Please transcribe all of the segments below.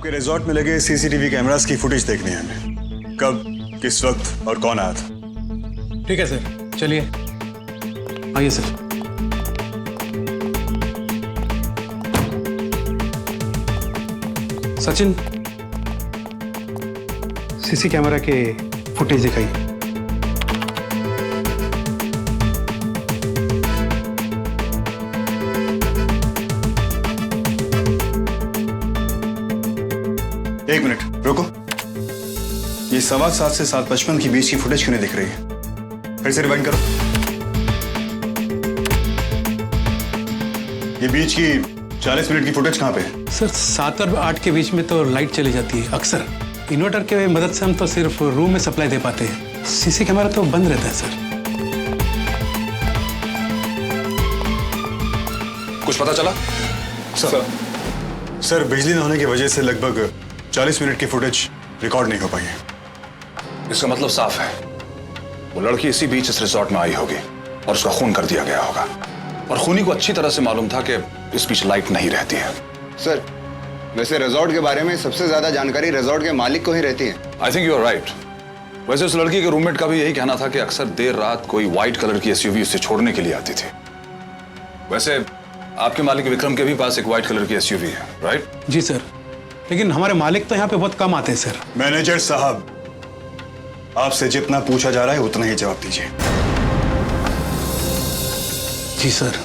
आपके रिजॉर्ट में लगे सीसीटीवी कैमरास की फुटेज देखनी है हमें। कब, किस वक्त और कौन आया था। ठीक है सर, चलिए आइए सर। सचिन, सीसी कैमरा के फुटेज दिखाइए। एक मिनट रुको, ये 7:15 से 7:55 के बीच की फुटेज क्यों नहीं दिख रही है? फिर से रिवाइंड करो। ये बीच की 40 मिनट की फुटेज कहाँ पे है? सर 7 और 8 के बीच में तो लाइट चली जाती है अक्सर। इन्वर्टर के मदद से हम तो सिर्फ रूम में सप्लाई दे पाते हैं, सीसी कैमरा तो बंद रहता है सर। कुछ पता चला? सर बिजली न होने की वजह से लगभग 40 मिनट की फुटेज रिकॉर्ड नहीं हो पाई है। इसका मतलब साफ है, वो लड़की इसी बीच इस रिजॉर्ट में आई होगी और उसका खून कर दिया गया होगा। और खूनी को अच्छी तरह से मालूम था कि इस बीच लाइट नहीं रहती है। सर, वैसे रिजॉर्ट के बारे में सबसे ज्यादा जानकारी रिजॉर्ट के मालिक को ही रहती है। I think you are right. वैसे उस लड़की के रूममेट का भी यही कहना था कि अक्सर देर रात कोई व्हाइट कलर की एसयूवी उसे छोड़ने के लिए आती थी। वैसे आपके मालिक विक्रम के भी पास एक व्हाइट कलर की एसयूवी है, राइट? जी सर, लेकिन हमारे मालिक तो यहाँ पे बहुत कम आते हैं सर। मैनेजर साहब, आपसे जितना पूछा जा रहा है उतना ही जवाब दीजिए। जी सर।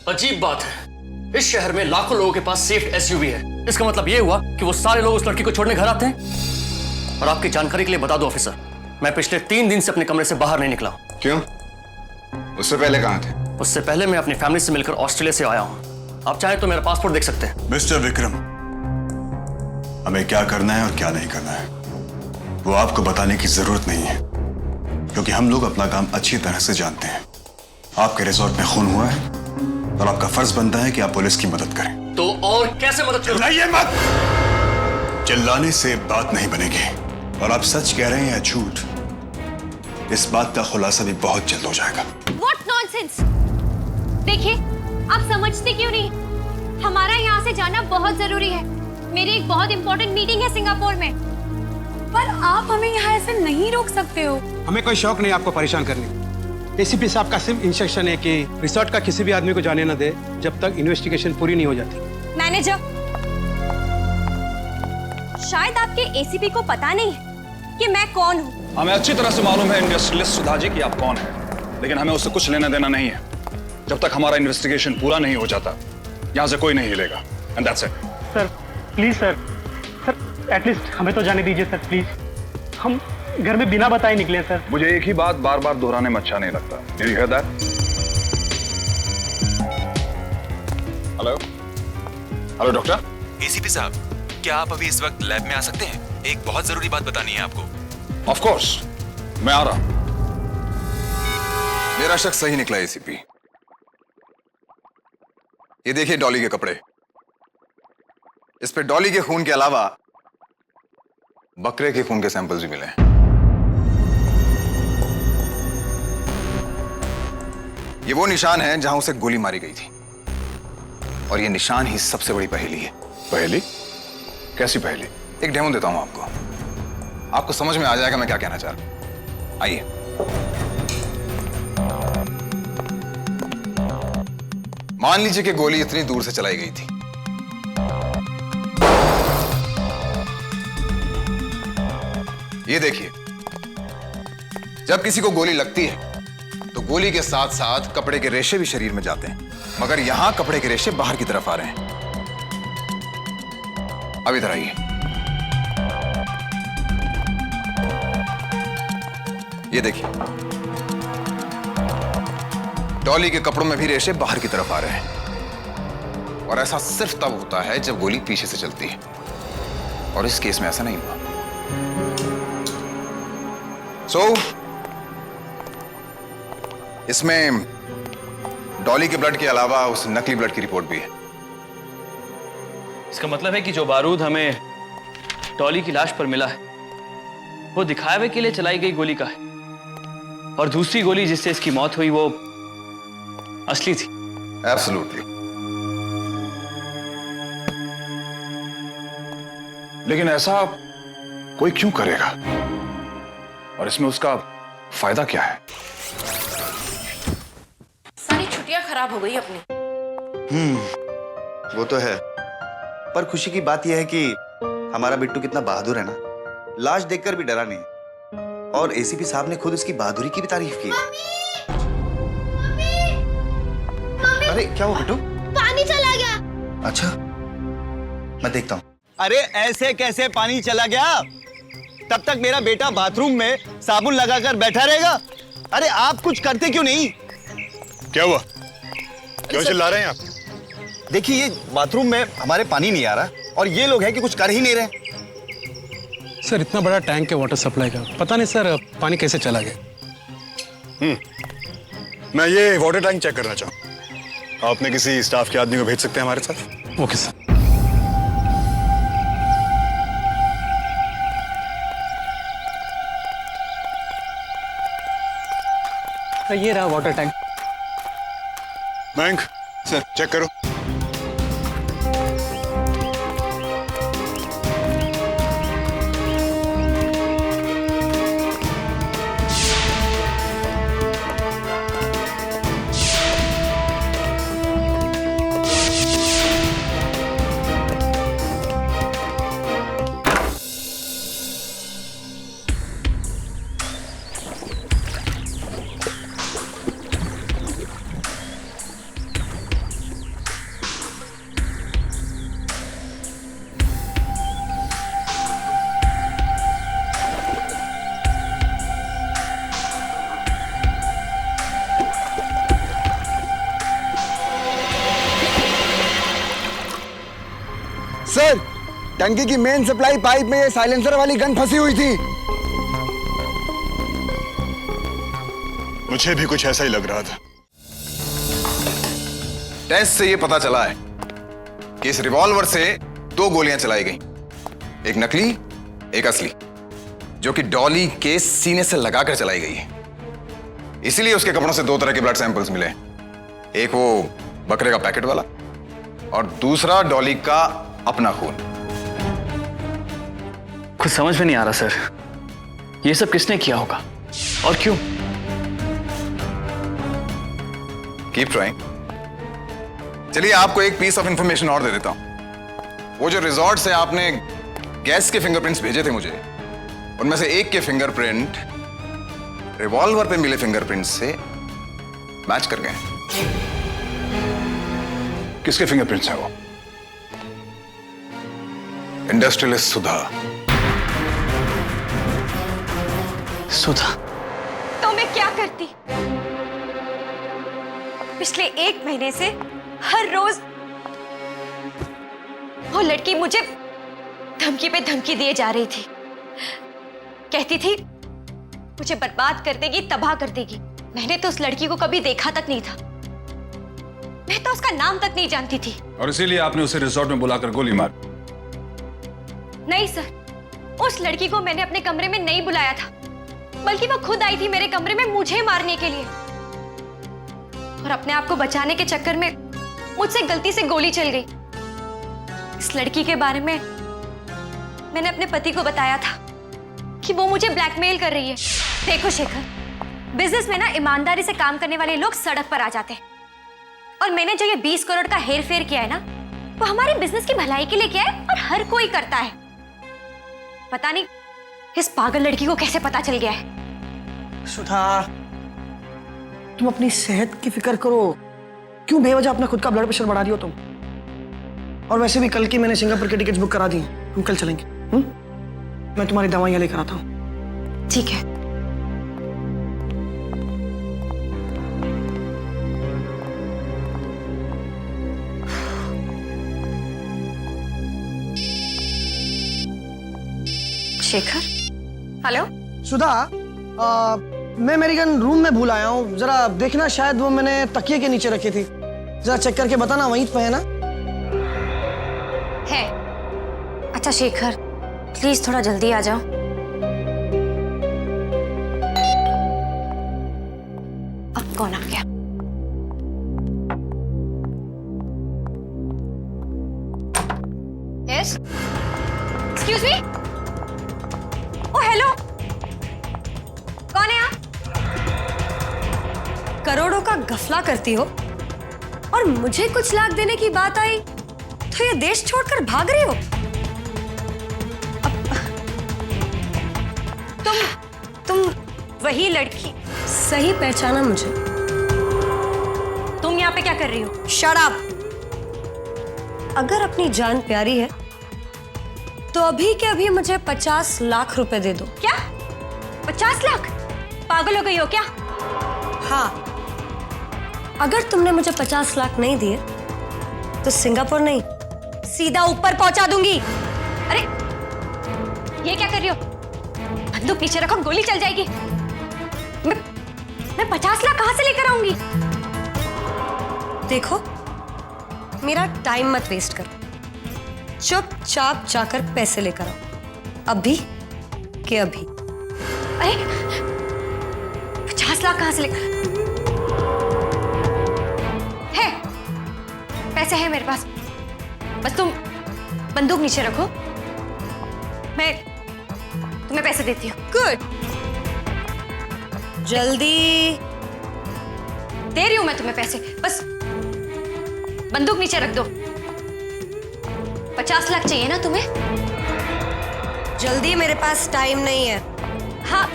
अजीब बात है, इस शहर में लाखों लोगों के पास सेफ एसयूवी है। इसका मतलब यह हुआ कि वो सारे लोग उस लड़की को छोड़ने घर आते हैं। और आपकी जानकारी के लिए बता दो ऑफिसर, मैं पिछले 3 दिन से अपने कमरे से बाहर नहीं निकला हूं। क्यों? उससे पहले कहाँ थे? उससे पहले मैं अपनी फैमिली से मिलकर ऑस्ट्रेलिया से आया हूं। आप चाहें तो मेरा पासपोर्ट देख सकते हैं। मिस्टर विक्रम, हमें क्या करना है और क्या नहीं करना है वो आपको बताने की जरूरत नहीं है, क्योंकि हम लोग अपना काम अच्छी तरह से जानते हैं। आपके रिजॉर्ट में खून हुआ है और आपका फर्ज बनता है कि आप पुलिस की मदद करें। तो और कैसे मदद करूं? चिल्लाइए मत! चिल्लाने से बात नहीं बनेगी, और आप सच कह रहे हैं या झूठ, इस बात का खुलासा भी बहुत जल्द हो जाएगा। What nonsense! देखिए, आप समझते क्यों नहीं? हमारा यहाँ से जाना बहुत जरूरी है। मेरी एक बहुत इंपॉर्टेंट मीटिंग है सिंगापुर में। पर आप हमें यहाँ ऐसे नहीं रोक सकते हो। हमें कोई शौक नहीं आपको परेशान करने का। एसीपी साहब का सिर्फ इंस्ट्रक्शन है कि रिसोर्ट का किसी भी आदमी को जाने न दे जब तक इन्वेस्टिगेशन पूरी नहीं हो जाती। मैनेजर, शायद आपके एसीपी को पता नहीं है कि मैं कौन हूँ। हमें अच्छी तरह से मालूम है इंडस्ट्रियलिस्ट सुधा जी कि आप कौन है, लेकिन हमें उससे कुछ लेना देना नहीं है। जब तक हमारा इन्वेस्टिगेशन पूरा नहीं हो जाता, यहाँ से कोई नहीं हिलेगा। And that's it. Sir please sir, at least हमें तो जाने दीजिए सर, प्लीज। हम घर में बिना बताए निकले सर। मुझे एक ही बात बार बार दोहराने में अच्छा नहीं लगता। Did you hear that? Hello hello doctor. ACP साहब, क्या आप अभी इस वक्त लैब में आ सकते हैं? एक बहुत जरूरी बात बतानी है आपको। ऑफ कोर्स, मैं आ रहा हूं। मेरा शक सही निकला एसीपी। ये देखिए डॉली के कपड़े, इस पे डॉली के खून के अलावा बकरे के खून के सैंपल्स भी मिले हैं। ये वो निशान है जहां उसे गोली मारी गई थी, और ये निशान ही सबसे बड़ी पहेली है। पहेली? कैसी पहेली? एक डेमो देता हूं आपको समझ में आ जाएगा मैं क्या कहना चाह रहा हूं। आइए। मान लीजिए कि गोली इतनी दूर से चलाई गई थी, ये देखिए, जब किसी को गोली लगती है तो गोली के साथ साथ कपड़े के रेशे भी शरीर में जाते हैं, मगर यहां कपड़े के रेशे बाहर की तरफ आ रहे हैं। अब इधर आइए, ये देखिए, डॉली के कपड़ों में भी रेशे बाहर की तरफ आ रहे हैं, और ऐसा सिर्फ तब होता है जब गोली पीछे से चलती है, और इस केस में ऐसा नहीं हुआ। इसमें डॉली के ब्लड के अलावा उस नकली ब्लड की रिपोर्ट भी है। इसका मतलब है कि जो बारूद हमें डॉली की लाश पर मिला है वो दिखावे के लिए चलाई गई गोली का है, और दूसरी गोली जिससे इसकी मौत हुई वो असली थी। एब्सोल्युटली। लेकिन ऐसा कोई क्यों करेगा? और इसमें उसका फायदा क्या है? सारी छुट्टियां खराब हो गई अपनी। वो तो है, पर खुशी की बात यह है कि हमारा बिट्टू कितना बहादुर है ना, लाश देखकर भी डरा नहीं। और एसीपी साहब ने खुद इसकी बहादुरी की भी तारीफ की। अरे क्या हुआ बिट्टू? पानी चला गया। अच्छा, मैं देखता हूँ। अरे ऐसे कैसे पानी चला गया? तब तक मेरा बेटा बाथरूम में साबुन लगाकर बैठा रहेगा। अरे आप कुछ करते क्यों नहीं? क्या हुआ? क्यों चिल्ला रहे हैं आप? देखिए ये बाथरूम में हमारे पानी नहीं आ रहा और ये लोग हैं कि कुछ कर ही नहीं रहे। सर इतना बड़ा टैंक है वाटर सप्लाई का, पता नहीं सर पानी कैसे चला गया। मैं ये वाटर टैंक चेक करना चाहूँ। आपने किसी स्टाफ के आदमी को भेज सकते हैं हमारे साथ? Okay sir. ये रहा water tank. Bank sir check करो। सर टंकी की मेन सप्लाई पाइप में ये साइलेंसर वाली गन फंसी हुई थी। मुझे भी कुछ ऐसा ही लग रहा था। टेस्ट से ये पता चला है कि इस रिवॉल्वर से 2 गोलियां चलाई गई, एक नकली एक असली, जो कि डॉली के सीने से लगाकर चलाई गई है। इसीलिए उसके कपड़ों से 2 तरह के ब्लड सैंपल्स मिले, एक वो बकरे का पैकेट वाला और दूसरा डॉली का अपना खून। कुछ समझ में नहीं आ रहा सर, ये सब किसने किया होगा और क्यों? Keep trying. चलिए आपको एक पीस ऑफ इंफॉर्मेशन और दे देता हूं। वो जो रिजॉर्ट से आपने गैस के फिंगरप्रिंट्स भेजे थे मुझे, उनमें से एक के फिंगरप्रिंट रिवॉल्वर पे मिले फिंगरप्रिंट से मैच कर गए। किसके फिंगरप्रिंट्स हैं वो? इंडस्ट्रियलिस्ट सुधा। सुधा? तो मैं क्या करती? पिछले 1 महीने से हर रोज वो लड़की मुझे धमकी पे धमकी दिए जा रही थी। कहती थी मुझे बर्बाद कर देगी, तबाह कर देगी। मैंने तो उस लड़की को कभी देखा तक नहीं था, मैं तो उसका नाम तक नहीं जानती थी। और इसीलिए आपने उसे रिजॉर्ट में बुलाकर गोली मारी? नहीं सर, उस लड़की को मैंने अपने कमरे में नहीं बुलाया था, बल्कि वो खुद आई थी मेरे कमरे में मुझे मारने के लिए। और अपने आप को बचाने के चक्कर में मुझसे गलती से गोली चल गई। इस लड़की के बारे में मैंने अपने पति को बताया था कि वो मुझे ब्लैकमेल कर रही है। देखो शेखर, बिजनेस में ना ईमानदारी से काम करने वाले लोग सड़क पर आ जाते हैं, और मैंने जो ये 20 करोड़ का हेर फेर किया है ना, वो हमारे बिजनेस की भलाई के लिए किया है और हर कोई करता है। पता नहीं इस पागल लड़की को कैसे पता चल गया है। सुधा, तुम अपनी सेहत की फिक्र करो, क्यों बेवजह अपना खुद का ब्लड प्रेशर बढ़ा रही हो तुम? और वैसे भी कल की मैंने सिंगापुर की टिकट्स बुक करा दी हैं, हम कल चलेंगे। मैं तुम्हारी दवाइयां लेकर आता हूँ। ठीक है। शेखर, हेलो। सुधा, मैं मेरी गन रूम में भूल आया हूँ, जरा देखना, शायद वो मैंने तकिए के नीचे रखी थी। जरा चेक करके बताना वहीं पे है ना? है। अच्छा शेखर, प्लीज थोड़ा जल्दी आ जाओ। अब कौन आ गया? Yes, excuse excuse me. Oh hello, कौन है आप? करोड़ों का गफला करती हो और मुझे कुछ लाख देने की बात आई तो ये देश छोड़कर भाग रही हो। तुम वही लड़की। सही पहचाना मुझे। तुम यहाँ पे क्या कर रही हो? Shut up. अगर अपनी जान प्यारी है तो अभी के अभी मुझे 50 लाख रुपए दे दो। क्या? 50 लाख? पागल हो गई हो क्या? हाँ, अगर तुमने मुझे 50 लाख नहीं दिए तो सिंगापुर नहीं, सीधा ऊपर पहुंचा दूंगी। अरे ये क्या कर रही हो? बंदूक पीछे रखो, गोली चल जाएगी। मैं 50 लाख कहां से लेकर आऊंगी? देखो, मेरा टाइम मत वेस्ट करो, चुपचाप जाकर पैसे लेकर आओ, अभी के अभी। अरे 50 लाख कहां से लेकर? है, पैसे हैं मेरे पास, बस तुम बंदूक नीचे रखो, मैं तुम्हें पैसे देती हूँ। गुड, जल्दी। दे रही हूं मैं तुम्हें पैसे, बस बंदूक नीचे रख दो। 50 लाख चाहिए ना तुम्हें? जल्दी, मेरे पास टाइम नहीं है। हाँ,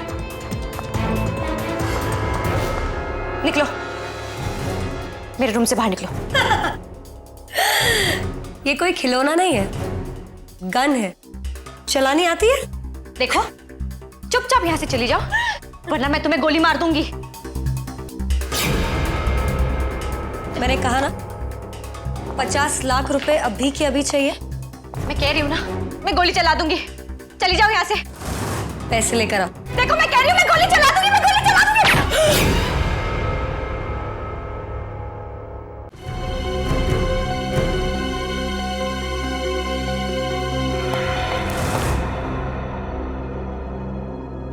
निकलो, मेरे रूम से बाहर निकलो। ये कोई खिलौना नहीं है, गन है। चलानी आती है? देखो, चुपचाप यहां से चली जाओ, वरना मैं तुम्हें गोली मार दूंगी। मैंने कहा ना, 50 लाख रुपए अभी के अभी चाहिए। मैं कह रही हूं ना, मैं गोली चला दूंगी। चली जाओ यहां से। पैसे लेकर आओ। देखो, मैं कह रही हूं, मैं गोली चला दूंगी, मैं गोली चला दूंगी।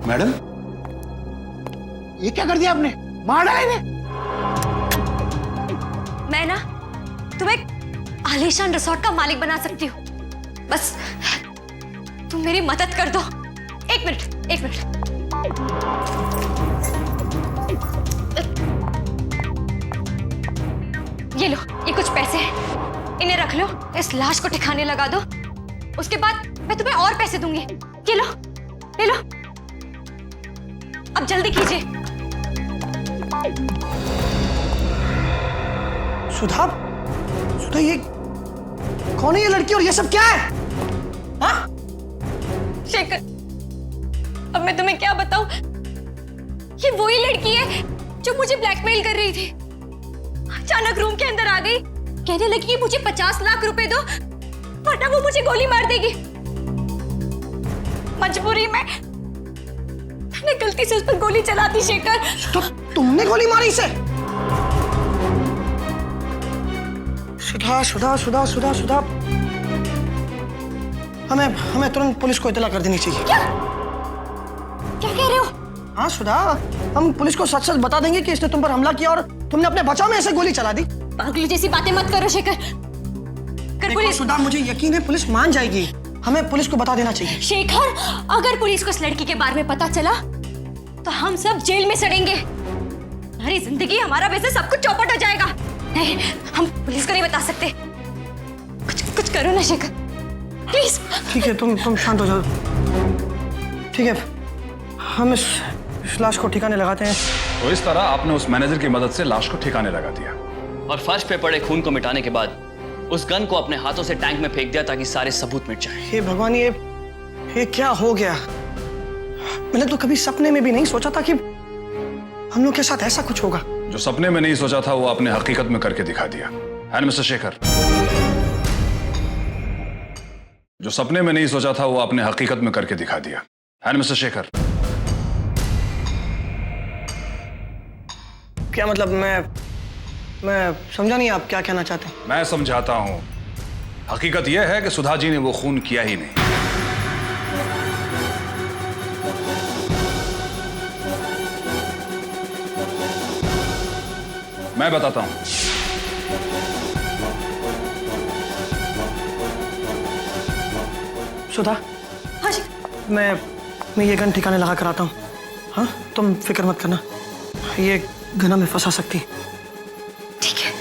मैडम, ये क्या कर दिया आपने? मार डाला इन्हें। मैं ना तुम्हें आलीशान रिसोर्ट का मालिक बना सकती हूँ, बस तुम मेरी मदद कर दो। एक मिनट। ये लो, ये कुछ पैसे हैं, इन्हें रख लो, इस लाश को ठिकाने लगा दो, उसके बाद मैं तुम्हें और पैसे दूंगी। ये लो, ले लो, अब जल्दी कीजिए। सुधा, ये कौन है ये लड़की और ये सब क्या है? हाँ? शेखर, अब मैं तुम्हें क्या बताऊं? ये वही लड़की है जो मुझे ब्लैकमेल कर रही थी। अचानक रूम के अंदर आ गई, कहने लगी कि मुझे 50 लाख रुपए दो, वरना वो मुझे गोली मार देगी। मजबूरी में मैंने गलती से उस पर गोली चला दी। शेखर, तो तुमने गोली मारी इसे? सुधा, हमें तुरंत पुलिस को इत्तला कर देनी चाहिए। क्या कह रहे हो? हाँ सुधा, हम पुलिस को सच बता देंगे कि इसने तुम पर हमला किया और तुमने अपने बचाव में ऐसे गोली चला दी। पागल जैसी बातें मत करो शेखर। पुलिस, सुधा, मुझे यकीन है पुलिस मान जाएगी। हमें पुलिस को बता देना चाहिए। शेखर, अगर पुलिस को इस लड़की के बारे में पता चला तो हम सब जेल में सड़ेंगे। हमारी जिंदगी, हमारा बिजनेस, सब कुछ चौपट हो जाएगा। नहीं, हम पुलिस को नहीं बता सकते। कुछ करो ना शेखर, प्लीज। ठीक है, तुम शांत हो जाओ। ठीक है, हम इस लाश को ठिकाने लगाते हैं। तो इस तरह आपने उस मैनेजर की मदद से लाश को ठिकाने लगा दिया और फर्श पे पड़े खून को मिटाने के बाद उस गन को अपने हाथों से टैंक में फेंक दिया ताकि सारे सबूत मिट जाएं। हे भगवान, ये क्या हो गया? मैंने तो कभी सपने में भी नहीं सोचा था कि हम लोग के साथ ऐसा कुछ होगा। जो सपने में नहीं सोचा था वो आपने हकीकत में करके दिखा दिया है मिस्टर शेखर। जो सपने में नहीं सोचा था वो आपने हकीकत में करके दिखा दिया है मिस्टर शेखर। क्या मतलब? मैं समझा नहीं, आप क्या कहना चाहते हैं? मैं समझाता हूं। हकीकत यह है कि सुधा जी ने वो खून किया ही नहीं। मैं बताता हूं। सुधा, मैं ये गन ठिकाने लगा कर आता हूँ। हाँ, तुम फिक्र मत करना, ये गन हमें फंसा सकती। ठीक है।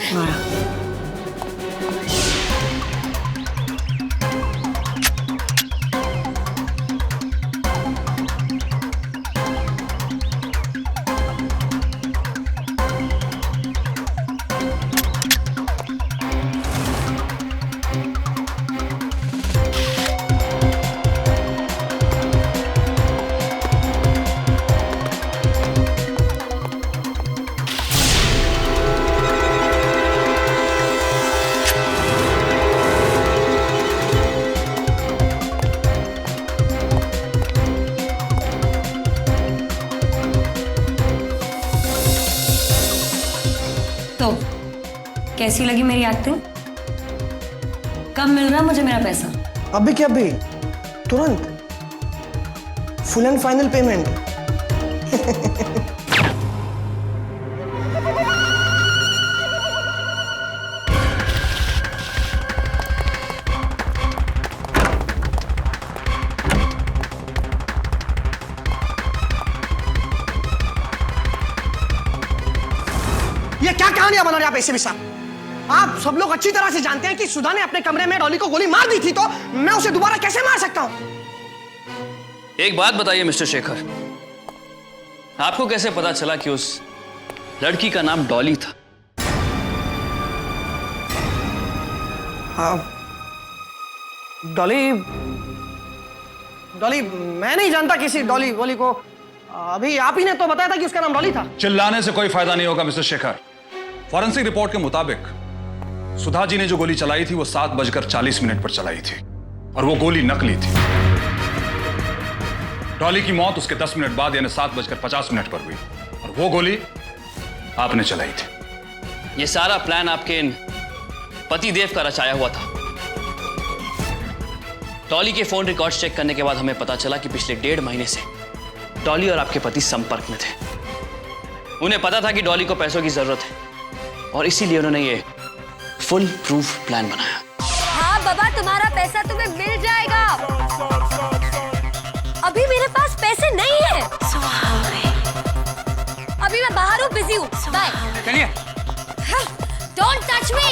तो कैसी लगी मेरी एक्टिंग? कब मिल रहा मुझे मेरा पैसा? अभी क्या अभी? तुरंत, फुल एंड फाइनल पेमेंट। ये क्या कहानियां बना रहे आप ऐसे भी साहब? आप सब लोग अच्छी तरह से जानते हैं कि सुधा ने अपने कमरे में डॉली को गोली मार दी थी, तो मैं उसे दोबारा कैसे मार सकता हूं? एक बात बताइए मिस्टर शेखर, आपको कैसे पता चला कि उस लड़की का नाम डॉली था? डॉली डॉली मैं नहीं जानता किसी डॉली वॉली को। अभी आप ही ने तो बताया था कि उसका नाम डॉली था। चिल्लाने से कोई फायदा नहीं होगा मिस्टर शेखर। फॉरेंसिक रिपोर्ट के मुताबिक सुधा जी ने जो गोली चलाई थी वो 7:40 पर चलाई थी और वो गोली नकली थी। डॉली की मौत उसके 10 मिनट बाद यानी 7:50 पर हुई और वो गोली आपने चलाई थी। ये सारा प्लान आपके इन पतिदेव का रचाया हुआ था। डॉली के फोन रिकॉर्ड्स चेक करने के बाद हमें पता चला कि पिछले 1.5 महीने से डॉली और आपके पति संपर्क में थे। उन्हें पता था कि डॉली को पैसों की जरूरत है और इसीलिए उन्होंने ये फुल प्रूफ प्लान बनाया। हाँ बाबा, तुम्हारा पैसा तुम्हें मिल जाएगा। अभी मेरे पास पैसे नहीं है। अभी मैं बाहर हूँ, बिजी हूँ। बाय। चलिए। Don't touch me.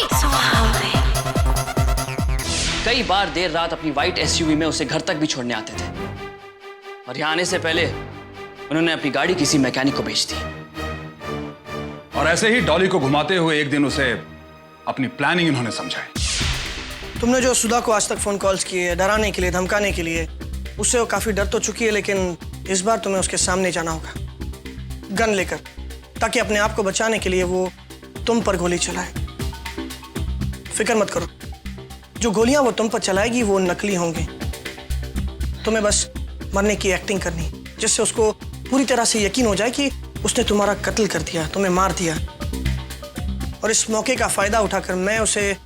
कई बार देर रात अपनी व्हाइट एसयूवी में उसे घर तक भी छोड़ने आते थे और यहाँ आने से पहले उन्होंने अपनी गाड़ी किसी मैकेनिक को बेच दी। और ऐसे ही डॉली को घुमाते हुए एक दिन उसे अपनी प्लानिंग इन्होंने समझाई। तुमने जो सुधा को आज तक फोन कॉल्स किए, डराने के लिए, धमकाने के लिए, उससे वो काफी डर तो चुकी है, लेकिन इस बार तुम्हें उसके सामने जाना होगा गन लेकर, ताकि अपने आप को बचाने के लिए वो तुम पर गोली चलाए। फिक्र मत करो, जो गोलियां वो तुम पर चलाएगी वो नकली होंगी। तुम्हें बस मरने की एक्टिंग करनी, जिससे उसको पूरी तरह से यकीन हो जाए कि उसने तुम्हारा कत्ल कर दिया, तुम्हें मार दिया। और इस मौके का फायदा उठाकर मैं उसे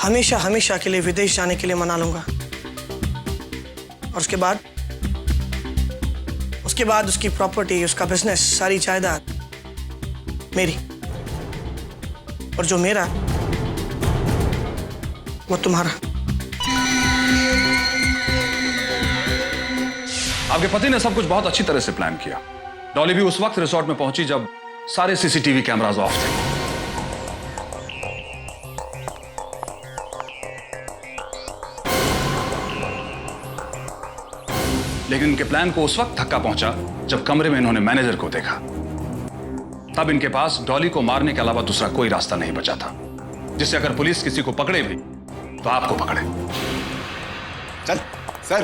हमेशा हमेशा के लिए विदेश जाने के लिए मना लूंगा। और उसके बाद उसकी प्रॉपर्टी, उसका बिजनेस, सारी जायदाद मेरी, और जो मेरा वो तुम्हारा। आपके पति ने सब कुछ बहुत अच्छी तरह से प्लान किया। डॉली भी उस वक्त रिसोर्ट में पहुंची जब सारे सीसीटीवी कैमरास ऑफ थे। लेकिन इनके प्लान को उस वक्त धक्का पहुंचा जब कमरे में इन्होंने मैनेजर को देखा। तब इनके पास डॉली को मारने के अलावा दूसरा कोई रास्ता नहीं बचा था, जिससे अगर पुलिस किसी को पकड़े भी तो आपको पकड़े। चल सर,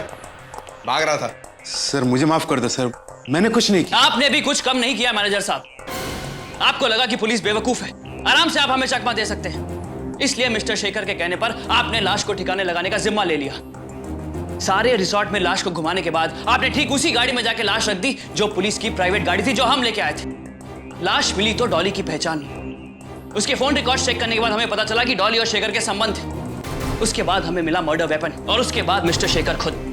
भाग रहा था। सर मुझे माफ कर दो सर, मैंने कुछ नहीं किया। आपने भी कुछ कम नहीं किया मैनेजर साहब। आपको लगा कि पुलिस बेवकूफ है, आराम से आप हमें चकमा दे सकते हैं, इसलिए मिस्टर शेखर के कहने पर आपने लाश को ठिकाने लगाने का जिम्मा ले लिया। सारे रिसोर्ट में लाश को घुमाने के बाद आपने ठीक उसी गाड़ी में जाके लाश रख दी जो पुलिस की प्राइवेट गाड़ी थी, जो हम लेके आए थे। लाश मिली तो डॉली की पहचान, उसके फोन रिकॉर्ड चेक करने के बाद हमें पता चला कि डॉली और शेखर के संबंध थे। उसके बाद हमें मिला मर्डर वेपन और उसके बाद मिस्टर शेखर खुद।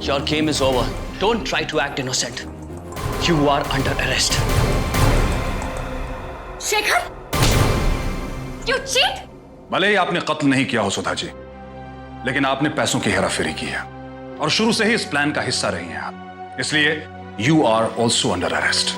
Your game is over. Don't try to act innocent. You are under arrest. Shekhar, you cheat! भले ही आपने कत्ल नहीं किया हो सुधा जी, लेकिन आपने पैसों की हेराफेरी की है और शुरू से ही इस प्लान का हिस्सा रही हैं आप, इसलिए you are also under arrest.